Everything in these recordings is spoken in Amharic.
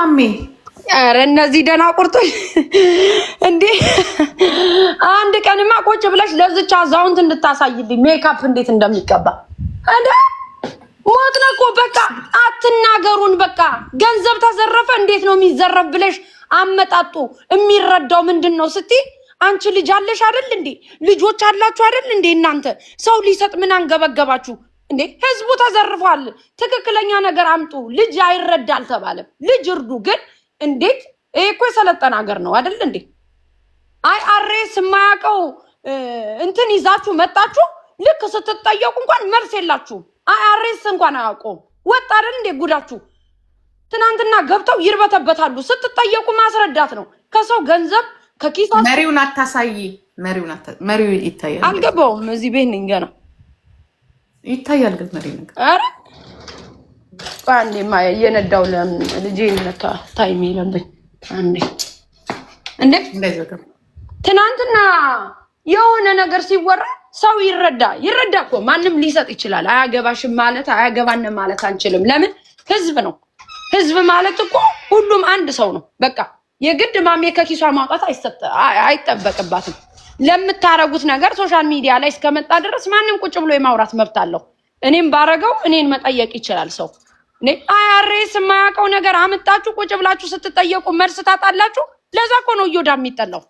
ማሜ? ኧረ እነዚህ ደናቁርቶች እንዴ! አንድ ቀንማ ቁጭ ብለሽ ለዝቻ አዛውንት እንድታሳይልኝ ሜካፕ እንዴት እንደሚቀባ እንዴ! ሞት ነው እኮ በቃ አትናገሩን። በቃ ገንዘብ ተዘረፈ እንዴት ነው የሚዘረፍ ብለሽ አመጣጡ የሚረዳው ምንድነው ስትይ አንቺ ልጅ አለሽ አይደል እንዴ? ልጆች አላችሁ አይደል እንዴ? እናንተ ሰው ሊሰጥ ምን አንገበገባችሁ እንዴ? ህዝቡ ተዘርፏል። ትክክለኛ ነገር አምጡ። ልጅ አይረዳል ተባለ። ልጅ እርዱ። ግን እንዴት? ይሄ እኮ የሰለጠነ ሀገር ነው አይደል እንዴ? አሬስ የማያውቀው እንትን ይዛችሁ መጣችሁ። ልክ ስትጠየቁ እንኳን መልስ የላችሁም። አሬስ እንኳን አያውቀውም። ወጣ አይደል እንዴ ጉዳችሁ? ትናንትና ገብተው ይርበተበታሉ። ስትጠየቁ ማስረዳት ነው። ከሰው ገንዘብ ከኪሳ መሪውን አታሳይ። መሪው ይታያል። አልገባውም። እዚህ ቤት ነኝ ገና ይታያል። ግን መሪው ነገር አረ አንዴ የነዳው ልጄ ነካ ታይም ይለብኝ አንዴ እንዴ ትናንትና የሆነ ነገር ሲወራ ሰው ይረዳ እኮ ማንም ሊሰጥ ይችላል። አያገባሽም ማለት አያገባንም ማለት አንችልም። ለምን ህዝብ ነው። ህዝብ ማለት እኮ ሁሉም አንድ ሰው ነው። በቃ የግድ ማሜ ከኪሷ ማውጣት አይጠበቅባትም። ለምታረጉት ነገር ሶሻል ሚዲያ ላይ እስከመጣ ድረስ ማንም ቁጭ ብሎ የማውራት መብት አለው። እኔም ባረገው እኔን መጠየቅ ይችላል ሰው። አያሬስ የማያውቀው ነገር አመጣችሁ ቁጭ ብላችሁ ስትጠየቁ መልስ ታጣላችሁ። ለዛ እኮ ነው እዮዳ የሚጠላው።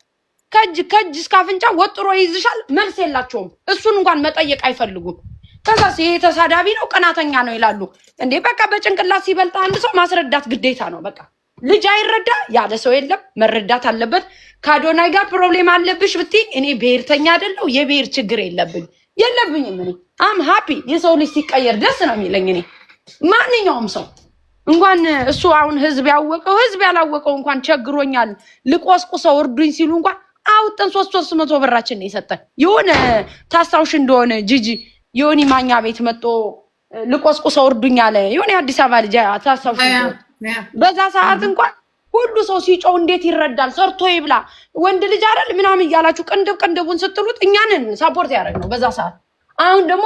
ከእጅ እስከ አፍንጫ ወጥሮ ይይዝሻል። መልስ የላቸውም። እሱን እንኳን መጠየቅ አይፈልጉም። ከዛ ይሄ ተሳዳቢ ነው ቀናተኛ ነው ይላሉ። እንዴ በቃ በጭንቅላት ሲበልጥ አንድ ሰው ማስረዳት ግዴታ ነው። በቃ ልጅ አይረዳ ያለ ሰው የለም። መረዳት አለበት። ከአዶናይ ጋር ፕሮብሌም አለብሽ ብትይ እኔ ብሔርተኛ አይደለሁ። የብሔር ችግር የለብኝም። እኔ አም ሃፒ የሰው ልጅ ሲቀየር ደስ ነው የሚለኝ። እኔ ማንኛውም ሰው እንኳን እሱ አሁን ህዝብ ያወቀው ህዝብ ያላወቀው እንኳን ቸግሮኛል ልቆስቁሰው እርዱኝ ሲሉ እንኳን አውጥተን 300 ብራችን ነው የሰጠን። የሆነ ታስታውሽ እንደሆነ ጂጂ የሆነ ማኛ ቤት መጥቶ ልቆስቁሰው እርዱኝ አለ። የሆነ አዲስ አበባ ልጅ ታስታውሽ በዛ ሰዓት እንኳን ሁሉ ሰው ሲጮው እንዴት ይረዳል? ሰርቶ ይብላ ወንድ ልጅ አይደል ምናምን እያላችሁ ቅንድቡን ስትሉት እኛንን ሳፖርት ያደረግነው በዛ ሰዓት። አሁን ደግሞ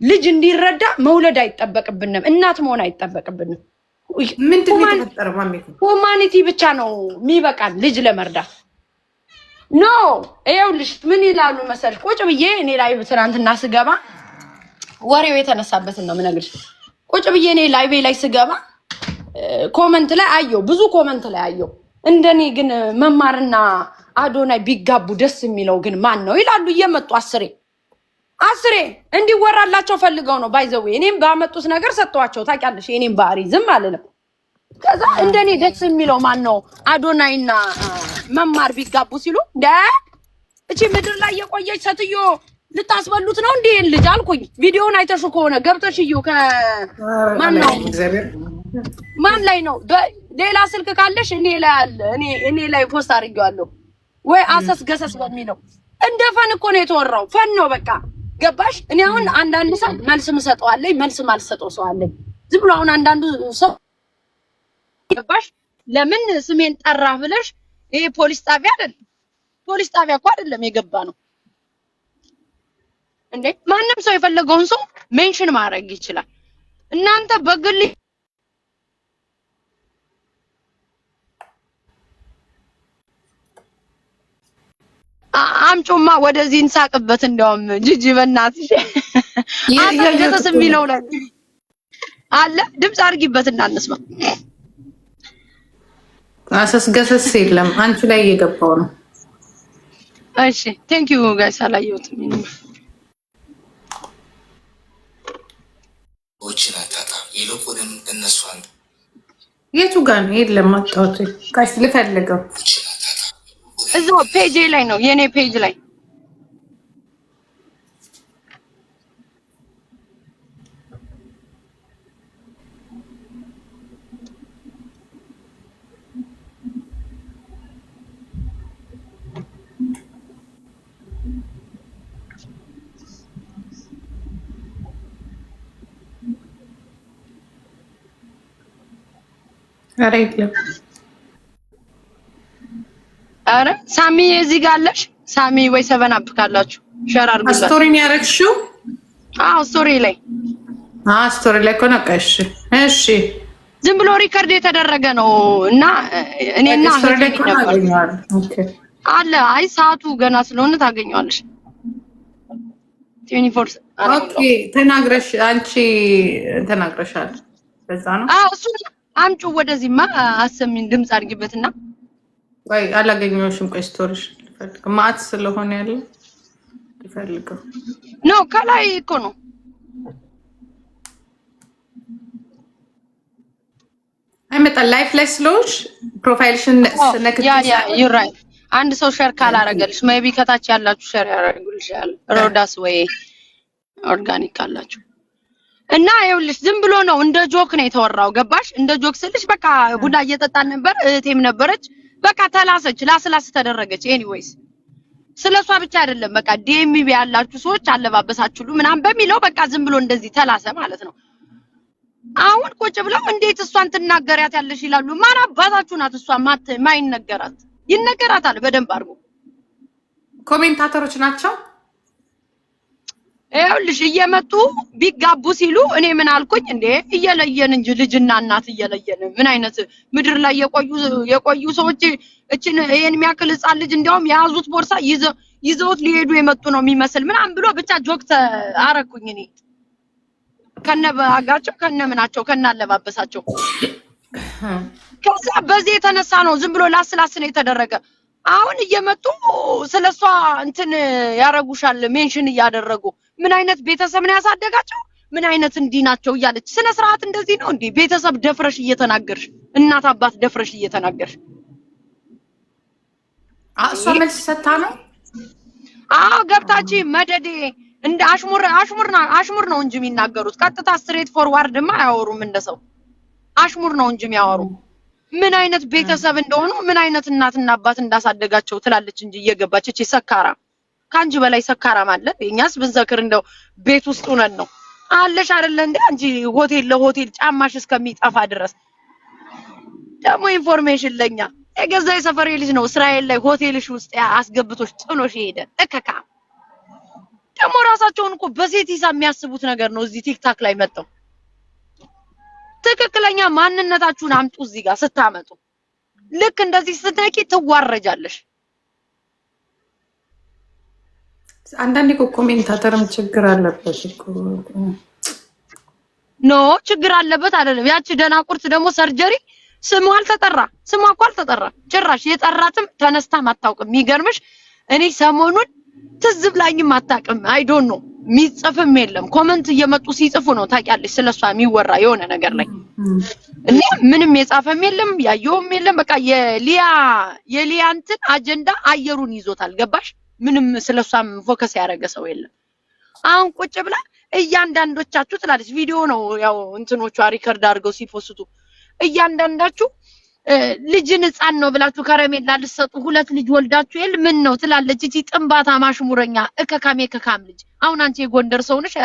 ልጅ እንዲረዳ መውለድ አይጠበቅብንም። እናት መሆን አይጠበቅብንም። ምንድነው የተፈጠረው? ማሜ ሁማኒቲ ብቻ ነው የሚበቃን ልጅ ለመርዳት። ኖ ይኸውልሽ ምን ይላሉ መሰልሽ? ቁጭ ብዬ እኔ ላይ ትናንትና ስገባ ወሬው የተነሳበትን ነው የምነግርሽ። ቁጭ ብዬ እኔ ላይቬ ላይ ስገባ ኮመንት ላይ አየው፣ ብዙ ኮመንት ላይ አየው። እንደኔ ግን መማርና አዶናይ ቢጋቡ ደስ የሚለው ግን ማን ነው ይላሉ እየመጡ አስሬ እንዲወራላቸው ፈልገው ነው። ባይዘው እኔም ባመጡት ነገር ሰጥቷቸው ታውቂያለሽ። እኔም ባህሪ ዝም አልልም። ከዛ እንደኔ ደስ የሚለው ማን ነው አዶናይና መማር ቢጋቡ ሲሉ እቺ ምድር ላይ የቆየች ሴትዮ ልታስበሉት ነው እንዴ ልጅ አልኩኝ። ቪዲዮውን አይተሹ ከሆነ ገብተሽ እዩ። ማን ላይ ነው? ሌላ ስልክ ካለሽ እኔ ላይ አለ። እኔ ላይ ፖስት አድርጌዋለሁ ወይ አሰስ ገሰስ በሚለው እንደ ፈን እኮ ነው የተወራው። ፈን ነው በቃ ገባሽ? እኔ አሁን አንዳንድ ሰው መልስ ምሰጠዋለኝ መልስ ማልሰጠው ሰው አለኝ። ዝም ብሎ አሁን አንዳንዱ ሰው ገባሽ? ለምን ስሜን ጠራ ብለሽ ይሄ ፖሊስ ጣቢያ አይደለም። ፖሊስ ጣቢያ እኮ አይደለም የገባ ነው እንዴ። ማንም ሰው የፈለገውን ሰው ሜንሽን ማድረግ ይችላል። እናንተ በግል አምጮማ ወደዚህ እንሳቅበት። እንደውም ጂጂ በእናትሽ አሰገሰስ የሚለው ላይ አለ ድምጽ አድርጊበት እናንስማ። አሰስገሰስ የለም አንቺ ላይ እየገባው ነው። እሺ ቴንክ ዩ ጋይስ አላየሁትም። ወጭናታታ ይልቁንም እነሷን የቱ ጋር ነው? የለም አጣሁት። ጋይስ ልፈልገው። እዛው ፔጅ ላይ ነው የኔ ፔጅ ላይ አረ ሳሚ እዚህ ጋር አለሽ? ሳሚ ወይ ሰቨን አፕ ካላችሁ ሼር አድርጉልኝ። ስቶሪን ያረክሽው? አዎ ስቶሪ ላይ ስቶሪ ላይ ኮነቀሽ። እሺ ዝም ብሎ ሪከርድ የተደረገ ነው እና እኔና ኦኬ አለ አይ ሰዓቱ ገና ስለሆነ ታገኘዋለሽ 24 ኦኬ ተናግረሽ አንቺ ተናግረሻል በዛ ነው እሱ አምጪ ወደዚህማ አሰሚን ድምጽ አድርጊበትና ወይ አላገኘሁሽም ቆይ ስቶሪሽ ልፈልግ ማት ስለሆነ ያለ ልፈልገው ነው ከላይ እኮ ነው አይመጣ ላይፍ ላይ ስለሆንሽ ፕሮፋይልሽን ነክተሽ ያ ዩ ራይት አንድ ሰው ሼር ካላረገልሽ ሜቢ ከታች ያላችሁ ሼር ያረጋግልሻል ሮዳስ ወይ ኦርጋኒክ አላችሁ እና ይኸውልሽ ዝም ብሎ ነው እንደ ጆክ ነው የተወራው ገባሽ እንደ ጆክ ስልሽ በቃ ቡዳ እየጠጣን ነበር እህቴም ነበረች በቃ ተላሰች ላስላስ ተደረገች ኤኒዌይስ ስለሷ ብቻ አይደለም በቃ ዲኤምቢ ያላችሁ ሰዎች አለባበሳችሁ ምናምን በሚለው በቃ ዝም ብሎ እንደዚህ ተላሰ ማለት ነው አሁን ቁጭ ብለው እንዴት እሷን ትናገሪያት ያለሽ ይላሉ ማን አባታችሁ ናት እሷ ማይነገራት ይነገራታል በደንብ አድርጎ ኮሜንታተሮች ናቸው ይኸውልሽ እየመጡ ቢጋቡ ሲሉ እኔ ምን አልኩኝ እንዴ እየለየን እንጂ ልጅና እናት እየለየን ምን አይነት ምድር ላይ የቆዩ ሰዎች እቺን ይሄን የሚያክል ህፃን ልጅ እንዲያውም የያዙት ቦርሳ ይዘውት ሊሄዱ የመጡ ነው የሚመስል ምናምን ብሎ ብቻ ጆክተ አረኩኝ እኔ ከነባጋቸው ከነምናቸው ከናለባበሳቸው ከዛ በዚህ የተነሳ ነው ዝም ብሎ ላስላስ ነው የተደረገ አሁን እየመጡ ስለሷ እንትን ያረጉሻል ሜንሽን እያደረጉ ምን አይነት ቤተሰብ ነው ያሳደጋቸው ምን አይነት እንዲናቸው እያለች ስነ ስርዓት እንደዚህ ነው እንዴ ቤተሰብ ደፍረሽ እየተናገርሽ እናት አባት ደፍረሽ እየተናገርሽ እሷ መልስ ሰታ ነው ገብታቺ መደዴ እንደ አሽሙር ነው እንጂ የሚናገሩት ቀጥታ ስትሬት ፎርዋርድማ አያወሩም እንደሰው አሽሙር ነው እንጂ የሚያወሩ ምን አይነት ቤተሰብ እንደሆኑ ምን አይነት እናትና አባት እንዳሳደጋቸው ትላለች እንጂ እየገባች እቺ ሰካራ ካንጂ በላይ ሰካራ ማለት የኛስ ብንዘክር እንደው ቤት ውስጥ ሆነን ነው አለሽ አይደለ እንዴ አንጂ ሆቴል ለሆቴል ጫማሽ እስከሚጠፋ ድረስ ደግሞ ኢንፎርሜሽን ለኛ የገዛ የሰፈሬ ልጅ ነው እስራኤል ላይ ሆቴልሽ ውስጥ አስገብቶሽ ጥሎሽ ሄደ እከካ ደግሞ ራሳቸውን እኮ በሴት ሂሳብ የሚያስቡት ነገር ነው እዚህ ቲክታክ ላይ መጣው ትክክለኛ ማንነታችሁን አምጡ እዚህ ጋር ስታመጡ ልክ እንደዚህ ስትነቂ ትዋረጃለሽ አንዳንዴ እኮ ኮሜንታተርም ችግር አለበት እኮ ኖ ችግር አለበት አይደለም ያቺ ደናቁርት ደግሞ ሰርጀሪ ስሟ እኮ አልተጠራ ጭራሽ የጠራትም ተነስታ ማታውቅም የሚገርምሽ እኔ ሰሞኑን ትዝብላኝም አታውቅም አይ ዶንት ኖ ሚጽፍም የለም ኮሜንት እየመጡ ሲጽፉ ነው ታውቂያለሽ ስለሷ የሚወራ የሆነ ነገር ላይ እና ምንም የጻፈም የለም ያየውም የለም በቃ የሊያንትን አጀንዳ አየሩን ይዞታል ገባሽ ምንም ስለሷም ፎከስ ያደረገ ሰው የለም አሁን ቁጭ ብላ እያንዳንዶቻችሁ ትላለች ቪዲዮ ነው ያው እንትኖቹ ሪከርድ አድርገው ሲፖስቱ እያንዳንዳችሁ ልጅን ህፃን ነው ብላችሁ ከረሜላ ልትሰጡ ሁለት ልጅ ወልዳችሁ የል ምን ነው ትላለች እቺ ጥንባታ ማሽሙረኛ ከካም ልጅ አሁን አንቺ የጎንደር ሰው ነሽ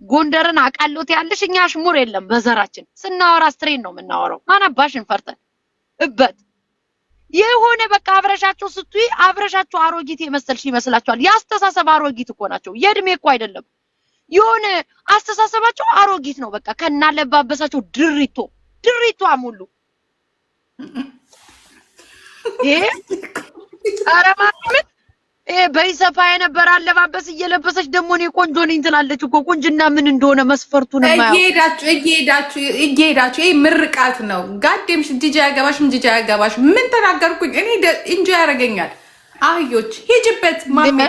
ጎንደርን አቃሎት ያለሽ እኛ አሽሙር የለም በዘራችን ስናወራ ስትሬን ነው የምናወራው ማናባሽን ፈርተን እበት የሆነ በቃ አብረሻቸው ስትይ አብረሻቸው አሮጊት የመሰልሽ ይመስላችኋል ያስተሳሰብ አሮጊት እኮ ናቸው የእድሜ እኮ አይደለም የሆነ አስተሳሰባቸው አሮጊት ነው በቃ ከናለባበሳቸው ድሪቶ አሙሉ አረማምን በይሰፋ የነበረ አለባበስ እየለበሰች ደግሞ እኔ ቆንጆ ነኝ ትላለች እኮ ቁንጅና ምን እንደሆነ መስፈርቱን እየሄዳችሁ ይሄ ምርቃት ነው ጋዴምሽ ዲጂ ያገባሽ ምን ተናገርኩኝ እኔ እንጂ ያረጋኛል አህዮች ሂጅበት ማማ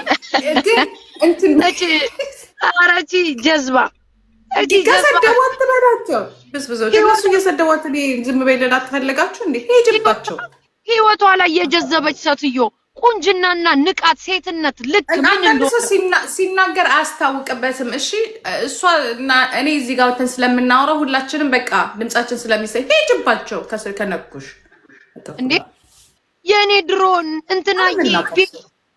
ግን እንትን አራቺ ጀዝባ ከሰደዋት ትበላቸው በስብዘው እነሱ እየሰደዋት ዝም በይለላ ትፈልጋችሁ እንዴ ሂጅባቸው ህይወቷ ላይ የጀዘበች ሰትዮ ቁንጅናና ንቃት ሴትነት ልክ ምን እንደሆነ ሲናገር አያስታውቅበትም እሺ እሷና እኔ እዚህ ጋር ወተን ስለምናወራው ሁላችንም በቃ ድምጻችን ስለሚሰይ ሂጅባቸው ከነኩሽ እንዴ የኔ ድሮን እንትናዬ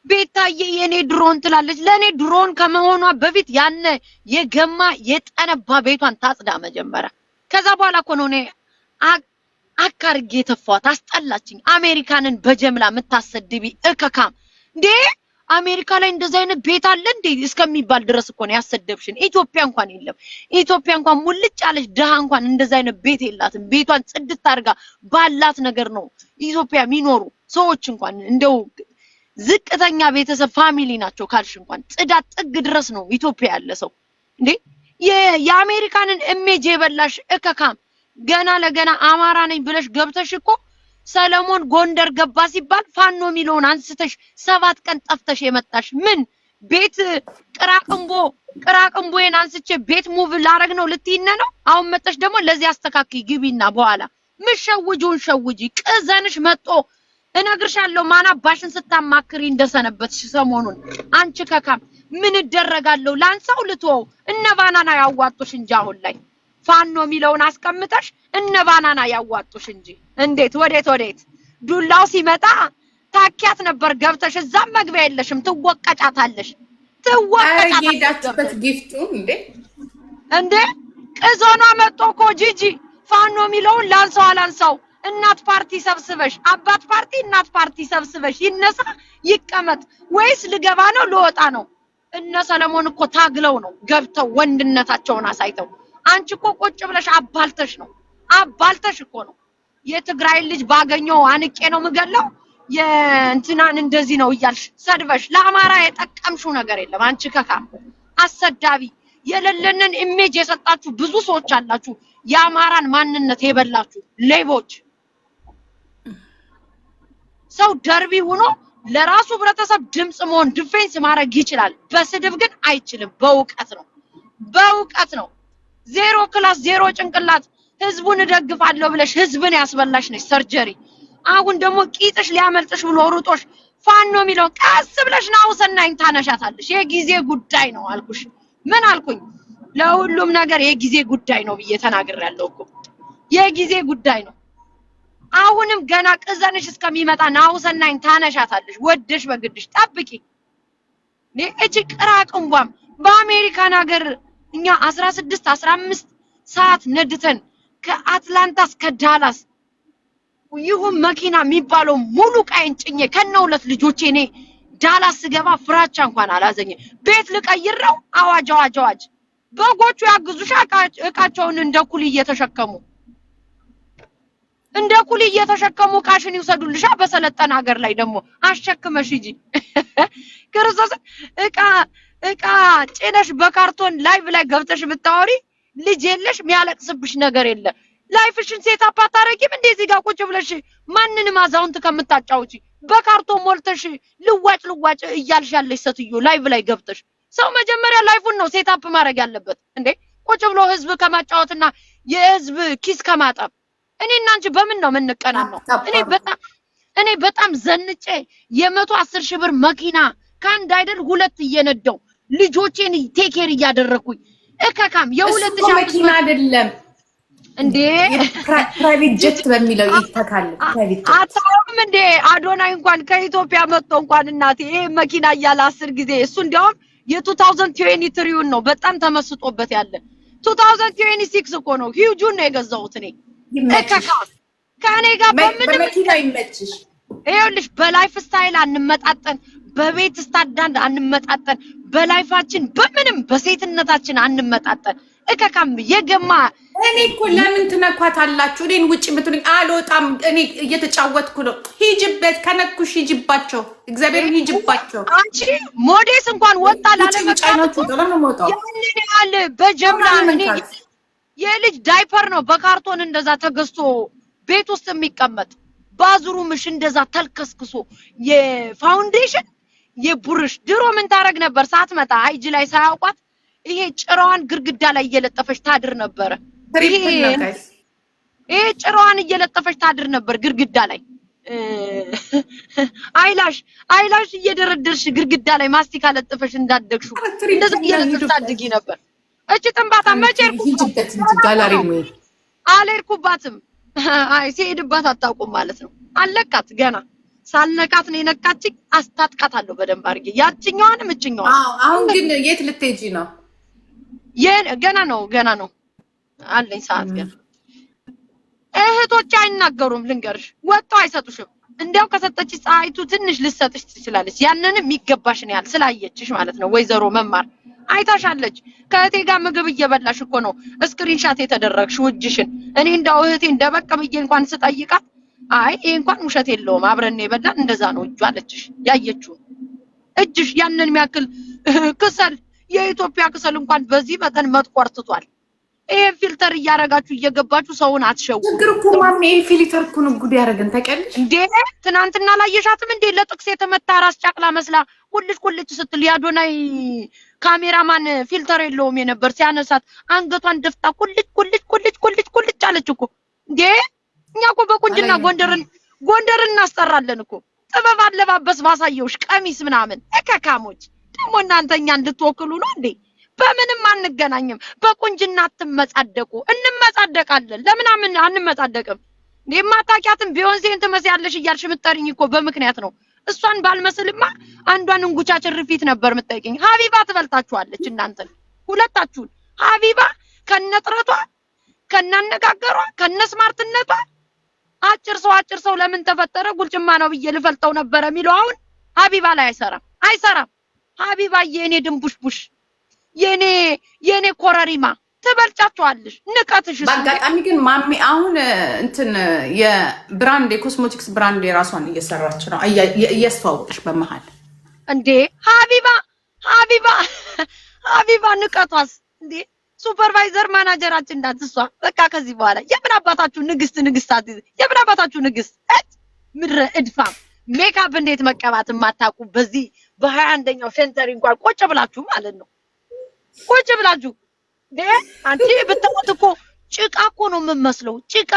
ቤታዬ የኔ ድሮን ትላለች ለኔ ድሮን ከመሆኗ በፊት ያነ የገማ የጠነባ ቤቷን ታጽዳ መጀመሪያ ከዛ በኋላ እኮ ነው እኔ አካርጌ ተፋት አስጠላችኝ አሜሪካንን በጀምላ መታሰድቢ እከካም እንዴ አሜሪካ ላይ እንደዛ አይነት ቤት አለ እንዴ እስከሚባል ድረስ እኮ ነው ያሰደብሽን። ኢትዮጵያ እንኳን የለም። ኢትዮጵያ እንኳን ሙልጭ ያለች ድሃ እንኳን እንደዛ አይነት ቤት የላትም። ቤቷን ጽድት አድርጋ ባላት ነገር ነው ኢትዮጵያ የሚኖሩ ሰዎች እንኳን እንደው ዝቅተኛ ቤተሰብ ፋሚሊ ናቸው ካልሽ እንኳን ጽዳት ጥግ ድረስ ነው ኢትዮጵያ ያለ ሰው እንዴ። የአሜሪካንን ኢሜጅ የበላሽ እከካም ገና ለገና አማራ ነኝ ብለሽ ገብተሽ እኮ ሰለሞን ጎንደር ገባ ሲባል ፋኖ ሚሊዮን አንስተሽ 7 ቀን ጠፍተሽ የመጣሽ ምን ቤት ቅራቅንቦዬን አንስቼ ቤት ሙቭ ላረግ ነው ልትይነ ነው? አሁን መጣሽ ደግሞ ለዚህ አስተካክይ ግቢና በኋላ ምሸውጁን ሸውጂ ቅዘንሽ መጦ እነግርሻለሁ። ማናባሽን ስታማክሪ እንደሰነበትሽ ሰሞኑን አንቺ ከካም ምን ይደረጋለሁ ላንሳው ልትወው እነ ባናና ያዋጡሽ እንጂ አሁን ላይ ፋኖ ሚሊዮን አስቀምጠሽ እነ ባናና ያዋጡሽ እንጂ እንዴት ወዴት ዱላው ሲመጣ ታኪያት ነበር ገብተሽ እዛም መግቢያ የለሽም ትወቀጫታለሽ ሄዳችበት ጊፍቱ እንዴ ቅዞና መጥቶ እኮ ጂጂ ፋኖ ሚሊዮን ላንሳው እናት ፓርቲ ሰብስበሽ አባት ፓርቲ እናት ፓርቲ ሰብስበሽ ይነሳ ይቀመጥ ወይስ ልገባ ነው ልወጣ ነው? እነ ሰለሞን እኮ ታግለው ነው ገብተው ወንድነታቸውን አሳይተው። አንቺ እኮ ቁጭ ብለሽ አባልተሽ እኮ ነው የትግራይ ልጅ ባገኘው አንቄ ነው ምገለው የእንትናን እንደዚህ ነው እያልሽ ሰድበሽ ለአማራ የጠቀምሽው ነገር የለም። አንቺ ከካ አሰዳቢ የለለንን ኢሜጅ የሰጣችሁ ብዙ ሰዎች አላችሁ። የአማራን ማንነት የበላችሁ ሌቦች። ሰው ደርቢ ሆኖ ለራሱ ህብረተሰብ ድምጽ መሆን ዲፌንስ ማድረግ ይችላል። በስድብ ግን አይችልም። በእውቀት ነው። 0 ክላስ 0 ጭንቅላት ህዝቡን እደግፋለሁ ብለሽ ህዝብን ያስበላሽ ነሽ ሰርጀሪ። አሁን ደግሞ ቂጥሽ ሊያመልጥሽ ብሎ ሩጦሽ ፋኖ ሚሊዮን ቀስ ብለሽ ነው ሰናይን ታነሻታለሽ። የጊዜ ጉዳይ ነው አልኩሽ። ምን አልኩኝ? ለሁሉም ነገር የጊዜ ጉዳይ ነው ብዬ ተናግሬያለሁ እኮ የጊዜ ጉዳይ ነው። አሁንም ገና ቅዘንሽ እስከሚመጣ ነው ሰናይን ታነሻታለሽ። ወደሽ በግድሽ ጠብቂ። እቺ ቅራቅንቧም በአሜሪካን ሀገር እኛ 16-15 ሰዓት ነድተን ከአትላንታ እስከ ዳላስ ይሁን መኪና የሚባለው ሙሉ ቃይን ጭኜ ከነውለት ልጆቼ እኔ ዳላስ ስገባ ፍራቻ እንኳን አላዘኘ። ቤት ልቀይረው አዋጅ በጎቹ ያግዙሻ እቃቸውን እንደኩል እየተሸከሙ ቃሽን ይወሰዱልሻ። በሰለጠነ ሀገር ላይ ደግሞ አሸክመሽ ሂጂ። ክርስቶስ እቃ ጭነሽ በካርቶን ላይቭ ላይ ገብተሽ ብታወሪ ልጅ የለሽ የሚያለቅስብሽ ነገር የለ። ላይፍሽን ሴት አፕ አታረጊም እንደዚህ ጋር ቁጭ ብለሽ ማንንም አዛውንት ከምታጫውጪ በካርቶን ሞልተሽ ልዋጭ እያልሽ ያለሽ ሴትዮ ላይቭ ላይ ገብተሽ። ሰው መጀመሪያ ላይፉን ነው ሴት አፕ ማድረግ ያለበት እንዴ ቁጭ ብሎ ህዝብ ከማጫወትና የህዝብ ኪስ ከማጠብ። እኔና አንቺ በምን ነው የምንቀናነው? እኔ በጣም ዘንጬ የ110 ሺህ ብር መኪና ከአንድ አይደል 2 እየነዳው ልጆቼን ቴኬር እያደረኩኝ እከካም የሁለት ሺህ መኪና አይደለም እንዴ ፕራይቬት ጀት በሚለው ይተካል። ፕራይቬት አታውም እንዴ አዶናይ እንኳን ከኢትዮጵያ መጥቶ እንኳን እናቴ ይሄ መኪና እያለ 10 ጊዜ እሱ እንዲያውም የ2023 ነው በጣም ተመስጦበት ያለ 2026 እኮ ነው ሂውጁን ነው የገዛሁት እኔ እከካ ከኔ ጋር በምን መኪና ይመችሽ። ይኸውልሽ በላይፍ ስታይል አንመጣጠን፣ በቤት ስታንዳርድ አንመጣጠን፣ በላይፋችን በምንም በሴትነታችን አንመጣጠን። እከካም የገማ እኔ እኮ ለምን ትነኳታላችሁ? እኔን ውጪ ብትሉኝ አልወጣም። እኔ እየተጫወትኩ ነው። ሂጅበት፣ ከነኩሽ ሂጅባቸው፣ እግዚአብሔር ሂጅባቸው። አንቺ ሞዴስ እንኳን ወጣ ላለመቃነቱ ያንን ያህል በጀምላ እኔ የልጅ ዳይፐር ነው በካርቶን እንደዛ ተገዝቶ ቤት ውስጥ የሚቀመጥ ባዝሩምሽ እንደዛ ተልከስክሶ የፋውንዴሽን የቡርሽ ድሮ ምን ታረግ ነበር? ሳትመጣ አይጂ ላይ ሳያውቋት ይሄ ጭራዋን ግርግዳ ላይ እየለጠፈች ታድር ነበር። ይሄ ጭራዋን እየለጠፈች ታድር ነበር ግርግዳ ላይ። አይላሽ እየደረደርሽ ግርግዳ ላይ ማስቲካ ለጥፈሽ እንዳደግሹ እንደዛ እየለጠፈሽ ታድጊ ነበር። እቺ ጥንባታ መቼ አልሄድኩባትም። አይ ሲሄድባት አታውቁም ማለት ነው። አለቃት ገና ሳልነካት ነው የነካችኝ። አስታጥቃታለሁ በደንብ አድርጌ ያችኛዋንም እችኛዋን። አሁን ግን የት ልትሄጂ ነው? ገና ነው አለኝ ሰዓት ገና። እህቶች አይናገሩም ልንገርሽ ወጣው አይሰጡሽም እንዲያው ከሰጠች ፀሐይቱ ትንሽ ልሰጥሽ ትችላለች ያንንም የሚገባሽን ያህል ስላየችሽ ማለት ነው ወይዘሮ መማር አይታሻለች ከእቴ ጋር ምግብ እየበላሽ እኮ ነው ስክሪንሻት የተደረግሽው እጅሽን እኔ እንዳው እህቴ እንደበቀ ብዬ እንኳን ስጠይቃት አይ ይሄ እንኳን ውሸት የለውም አብረን የበላን እንደዛ ነው እጁ አለችሽ ያየችው እጅሽ ያንን የሚያክል ክሰል የኢትዮጵያ ክሰል እንኳን በዚህ መጠን መጥቆርጥቷል ይሄ ፊልተር እያረጋችሁ እየገባችሁ ሰውን አትሸው ግሩፕ ማሜ ፊልተር እኮ ነው ጉድ ያረጋን ታውቂያለሽ እንዴ ትናንትና ላየሻትም እንዴ ለጥቅስ የተመታ ራስ ጫቅላ መስላ ቁልጭ ስትል ያዶናይ ካሜራማን ፊልተር የለውም የነበር ሲያነሳት አንገቷን ደፍታ ቁልጭ አለች እኮ እንዴ እኛ እኮ በቁንጅና ጎንደርን እናስጠራለን እኮ ጥበብ አለባበስ ባሳየውሽ ቀሚስ ምናምን እከካሞች ደሞ እናንተኛን ልትወክሉ ነው እንዴ በምንም አንገናኝም በቁንጅና አትመጻደቁ እንመጻደቃለን ለምን አንመጻደቅም የማታውቂያትም ቢዮንሴን ትመስያለሽ እያልሽ ምትጠሪኝ እኮ በምክንያት ነው እሷን ባልመስልማ አንዷን እንጉቻ ጭርፊት ነበር ምትጠይቂኝ ሀቢባ ትበልጣችኋለች እናንተን ሁለታችሁን ሀቢባ ከነጥረቷ ከናነጋገሯ ከነስማርትነቷ አጭር ሰው ለምን ተፈጠረ ጉልጭማ ነው ብዬ ልፈልጠው ነበር የሚለው አሁን ሀቢባ ላይ አይሰራም ሀቢባ የኔ ድንቡሽቡሽ የኔ ኮረሪማ ትበልጫቸዋለሽ ንቀትሽ በአጋጣሚ ግን ማሚ አሁን እንትን የብራንድ የኮስሞቲክስ ብራንድ የራሷን እየሰራች ነው እያስተዋወቅሽ በመሃል እንዴ ሀቢባ ንቀቷስ እንዴ ሱፐርቫይዘር ማናጀራችን እንዳትሷ በቃ ከዚህ በኋላ የምን አባታችሁ ንግስት ምድረ እድፋም ሜካፕ እንዴት መቀባት ማታቁ በዚህ በ21ኛው ሴንተሪ እንኳን ቆጭ ብላችሁ ማለት ነው ቆጭ ብላችሁ አንቺ ብትሞት እኮ ጭቃ እኮ ነው የምመስለው ጭቃ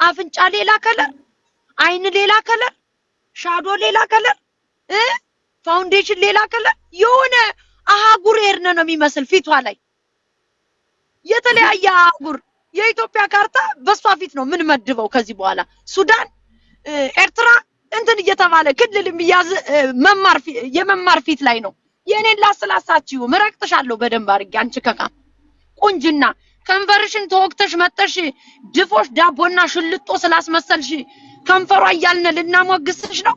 አፍንጫ ሌላ ከለር አይን ሌላ ከለር ሻዶ ሌላ ከለር ፋውንዴሽን ሌላ ከለር የሆነ አህጉር ኤርነ ነው የሚመስል ፊቷ ላይ የተለያየ አህጉር የኢትዮጵያ ካርታ በሷ ፊት ነው ምን መድበው ከዚህ በኋላ ሱዳን ኤርትራ እንትን እየተባለ ክልል የሚያዝ የመማር ፊት ላይ ነው የኔን ላስላሳችሁ መረቅጥሻለሁ በደንብ አድርጌ አንቺ ከካም ቁንጅና ከንፈርሽን ተወክተሽ መጥተሽ ድፎሽ ዳቦና ሽልጦ ስላስመሰልሽ ከንፈሯ እያልን ልናሞግስሽ ነው